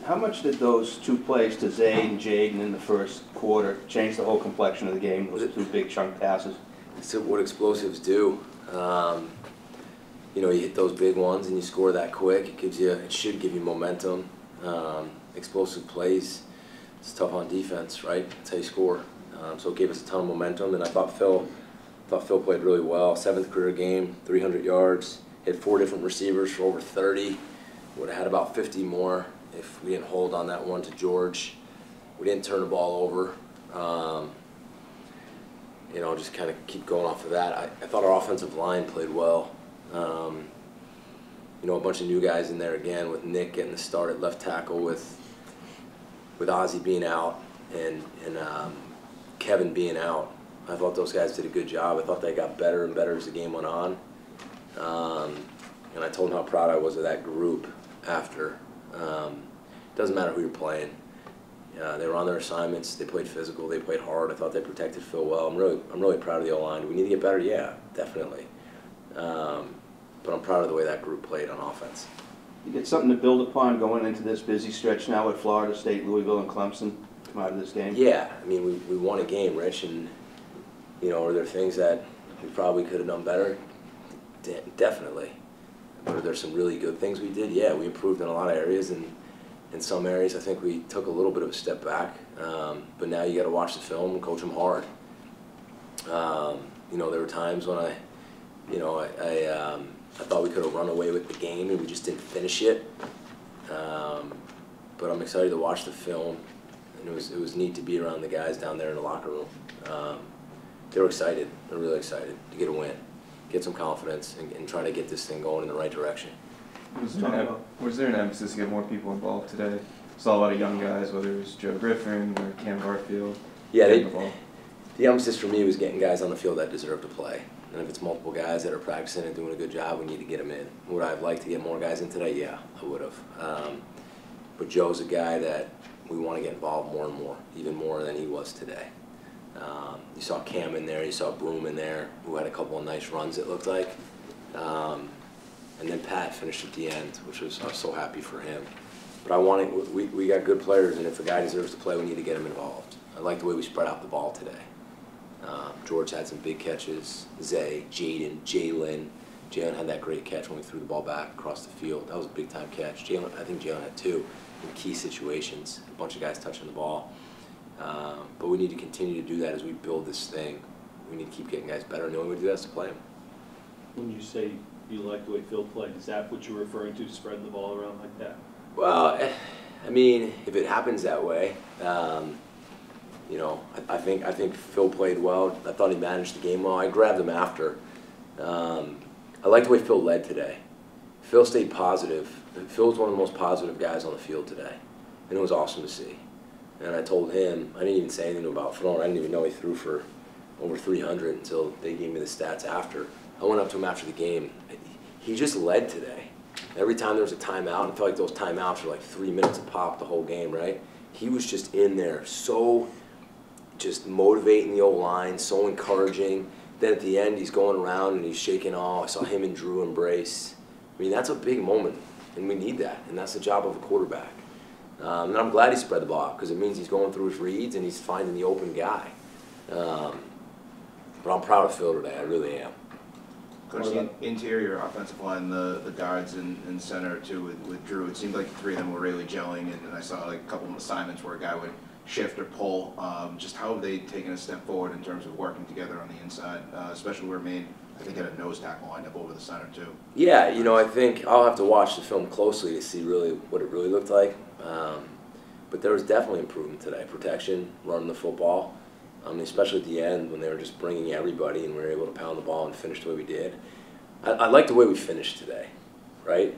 How much did those two plays to Zay and Jaden in the first quarter change the whole complexion of the game, those two big chunk passes? It's what explosives do. You know, you hit those big ones and you score that quick. It should give you momentum. Explosive plays, it's tough on defense, right? That's how you score. So it gave us a ton of momentum, and I thought Phil played really well. 7th career game, 300 yards, hit 4 different receivers for over 30. Would have had about 50 more if we didn't hold on that one to George. We didn't turn the ball over. You know, just kind of keep going off of that. I thought our offensive line played well. You know, a bunch of new guys in there again, with Nick getting the start at left tackle, with Ozzie being out and Kevin being out. I thought those guys did a good job. I thought they got better and better as the game went on. And I told them how proud I was of that group after. It doesn't matter who you're playing. They were on their assignments. They played physical. They played hard. I thought they protected Phil well. I'm really proud of the O-line. Do we need to get better? Yeah, definitely. But I'm proud of the way that group played on offense. You get something to build upon going into this busy stretch now with Florida State, Louisville, and Clemson come out of this game? Yeah, I mean, we won a game, Rich, and, you know, are there things that we probably could have done better? Definitely. But are there some really good things we did? Yeah, we improved in a lot of areas, and in some areas I think we took a little bit of a step back. But now you got to watch the film and coach them hard. You know, there were times when I thought we could have run away with the game and we just didn't finish it. But I'm excited to watch the film, and it was neat to be around the guys down there in the locker room. They were excited. They're really excited to get a win, get some confidence, and try to get this thing going in the right direction. Was there an emphasis to get more people involved today? Saw a lot of young guys, whether it was Joe Griffin or Cam Garfield. Yeah, the emphasis for me was getting guys on the field that deserve to play. And if it's multiple guys that are practicing and doing a good job, we need to get them in. Would I have liked to get more guys in today? Yeah, I would have. But Joe's a guy that we want to get involved more and more, even more than he was today. You saw Cam in there, you saw Broom in there, who had a couple of nice runs, it looked like. And then Pat finished at the end, I was so happy for him. But we got good players, and if a guy deserves to play, we need to get him involved. I like the way we spread out the ball today. George had some big catches. Zay, Jaden, Jalen. Jalen had that great catch when we threw the ball back across the field. That was a big-time catch. I think Jalen had 2 in key situations. A bunch of guys touching the ball. But we need to continue to do that as we build this thing. We need to keep getting guys better, and the only way to do that is to play them. When you say you like the way Phil played, is that what you're referring to, spreading the ball around like that? Well, I mean, if it happens that way, you know, I think Phil played well. I thought he managed the game well. I grabbed him after. I like the way Phil led today. Phil stayed positive. Phil's one of the most positive guys on the field today, and it was awesome to see. And I told him, I didn't even say anything about throwing. I didn't even know he threw for over 300 until they gave me the stats after. I went up to him after the game. He just led today. Every time there was a timeout, and I felt like those timeouts were like 3 minutes a pop the whole game, right? He was just in there, so just motivating the O-line, so encouraging. Then at the end, he's going around and he's shaking off. I saw him and Drew embrace. I mean, that's a big moment, and we need that, and that's the job of a quarterback. And I'm glad he spread the ball because it means he's going through his reads and he's finding the open guy. But I'm proud of Phil today. I really am. Coach, the interior offensive line, the guards and center too with Drew, it seemed like the 3 of them were really gelling, and I saw like a couple of assignments where a guy would shift or pull. Just how have they taken a step forward in terms of working together on the inside, especially where Maine, I think, had a nose tackle lined up over the center too? Yeah, you know, I think I'll have to watch the film closely to see really what it really looked like. But there was definitely improvement today. Protection, running the football. Especially at the end when they were just bringing everybody and we were able to pound the ball and finish the way we did. I like the way we finished today, right?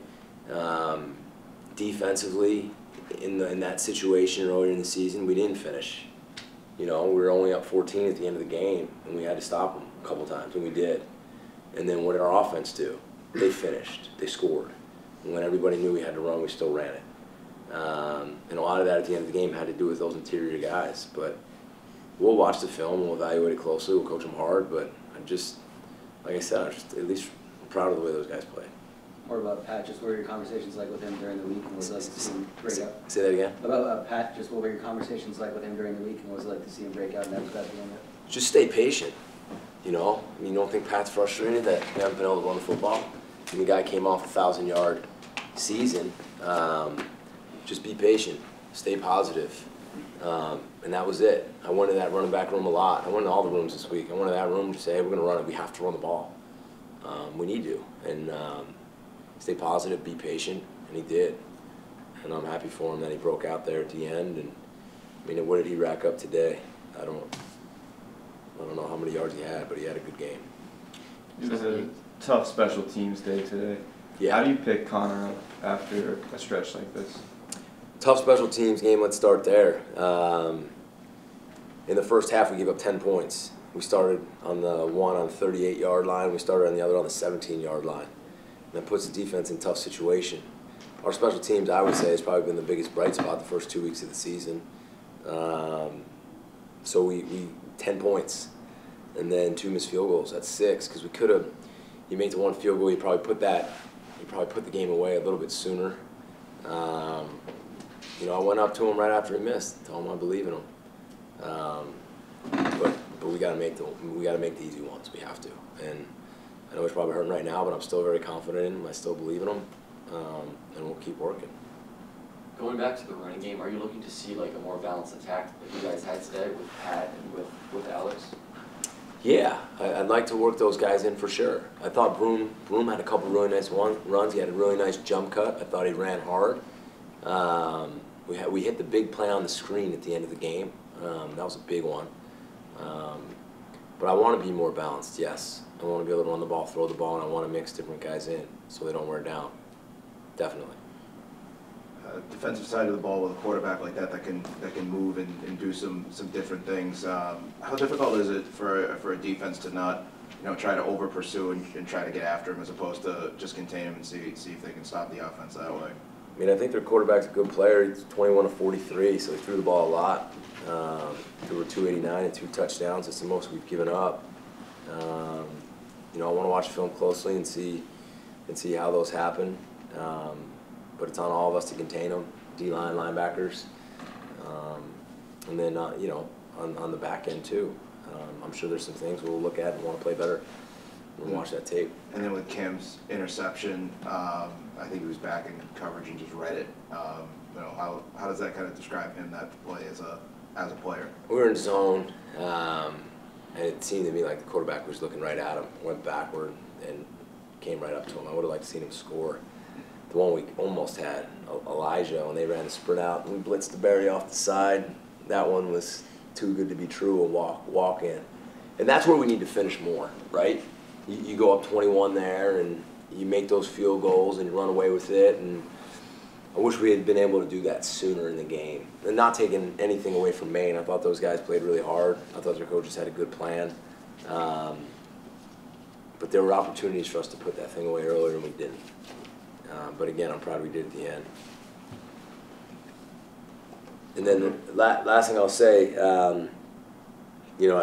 Defensively, in that situation earlier in the season, we didn't finish. You know, we were only up 14 at the end of the game, and we had to stop them a couple times, and we did. And then what did our offense do? They finished. They scored. And when everybody knew we had to run, we still ran it. And a lot of that at the end of the game had to do with those interior guys. But we'll watch the film, we'll evaluate it closely, we'll coach them hard, but I'm just, like I said, I'm just at least proud of the way those guys played. more about Pat, just what were your conversations like with him during the week, and what was it like to see him break out? Say that again? About Pat, just what were your conversations like with him during the week, and what was it like to see him break out and have that being it? Just stay patient, you know? I mean, you don't think Pat's frustrated that you haven't been able to run the football? I mean, the guy came off a 1,000-yard season. Just be patient, stay positive. And that was it. I went in that running back room a lot. I went in all the rooms this week. I went in that room to say, hey, we're going to run it. We have to run the ball. We need to. And stay positive, be patient, and he did. And I'm happy for him that he broke out there at the end. And I mean, what did he rack up today? I don't know how many yards he had, but he had a good game. It was a tough special teams day today. Yeah. How do you pick Connor up after a stretch like this? Tough special teams game, let's start there. In the first half, we gave up 10 points. We started on the one on the 38-yard line. We started on the other on the 17-yard line. And that puts the defense in a tough situation. Our special teams, I would say, has probably been the biggest bright spot the first 2 weeks of the season. So we 10 points, and then 2 missed field goals. That's 6, because we could have. You make the 1 field goal, you probably put the game away a little bit sooner. You know, I went up to him right after he missed, told him I believe in him. But we gotta make the easy ones. We have to. And I know he's probably hurting right now, but I'm still very confident in him. I still believe in him, and we'll keep working. Going back to the running game, are you looking to see like a more balanced attack like you guys had today with Pat and with Alex? Yeah, I'd like to work those guys in for sure. I thought Broom had a couple really nice runs. He had a really nice jump cut. I thought he ran hard. We hit the big play on the screen at the end of the game. That was a big one. But I want to be more balanced, yes. I want to be able to run the ball, throw the ball, and I want to mix different guys in so they don't wear down. Definitely. Defensive side of the ball with a quarterback like that can move and do some different things. How difficult is it for a defense to not try to over pursue and try to get after him as opposed to just contain him and see if they can stop the offense that way? I mean, I think their quarterback's a good player. He's 21 of 43, so he threw the ball a lot. Threw a 289 and 2 touchdowns. It's the most we've given up. I want to watch the film closely and see how those happen. But it's on all of us to contain them, D-line, linebackers, and then on the back end too. I'm sure there's some things we'll look at and want to play better. We'll watch that tape. And then with Kim's interception, I think he was back in coverage and just read it. How does that kind of describe him, that play as a player? We were in zone, and it seemed to me like the quarterback was looking right at him, went backward, and came right up to him. I would have liked to see him score. The one we almost had, Elijah, when they ran the sprint out, and we blitzed the Barry off the side. That one was too good to be true, a walk in. And that's where we need to finish more, right? You go up 21 there, and you make those field goals, and you run away with it. And I wish we had been able to do that sooner in the game. And not taking anything away from Maine. I thought those guys played really hard. I thought their coaches had a good plan. But there were opportunities for us to put that thing away earlier, and we didn't. But again, I'm proud we did at the end. And then the last thing I'll say, I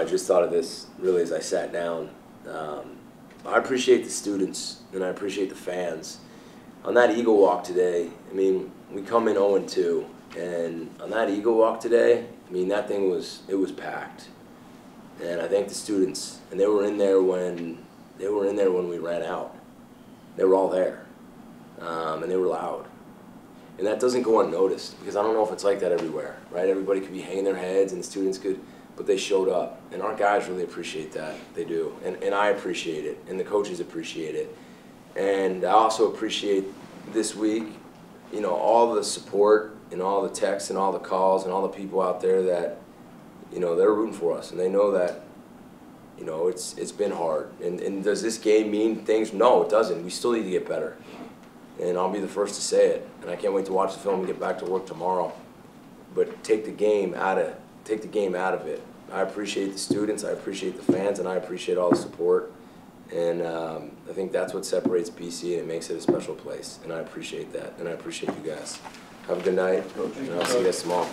just thought of this really as I sat down. I appreciate the students, and I appreciate the fans. On that Eagle Walk today, I mean, we come in 0-2, and on that Eagle Walk today, I mean, that thing was packed. And I thank the students, and they were in there when we ran out. They were all there, and they were loud. And that doesn't go unnoticed, because I don't know if it's like that everywhere, right? Everybody could be hanging their heads, and the students could, but they showed up. And our guys really appreciate that. They do. And I appreciate it, and the coaches appreciate it. And I also appreciate this week, all the support and all the texts and all the calls and all the people out there that, they're rooting for us. And they know that, it's been hard. And does this game mean things? No, it doesn't. We still need to get better. And I'll be the first to say it. And I can't wait to watch the film and get back to work tomorrow. But take the game out of it. I appreciate the students, I appreciate the fans, and I appreciate all the support. And I think that's what separates BC, and it makes it a special place. And I appreciate that, and I appreciate you guys. Have a good night, and I'll see you guys tomorrow.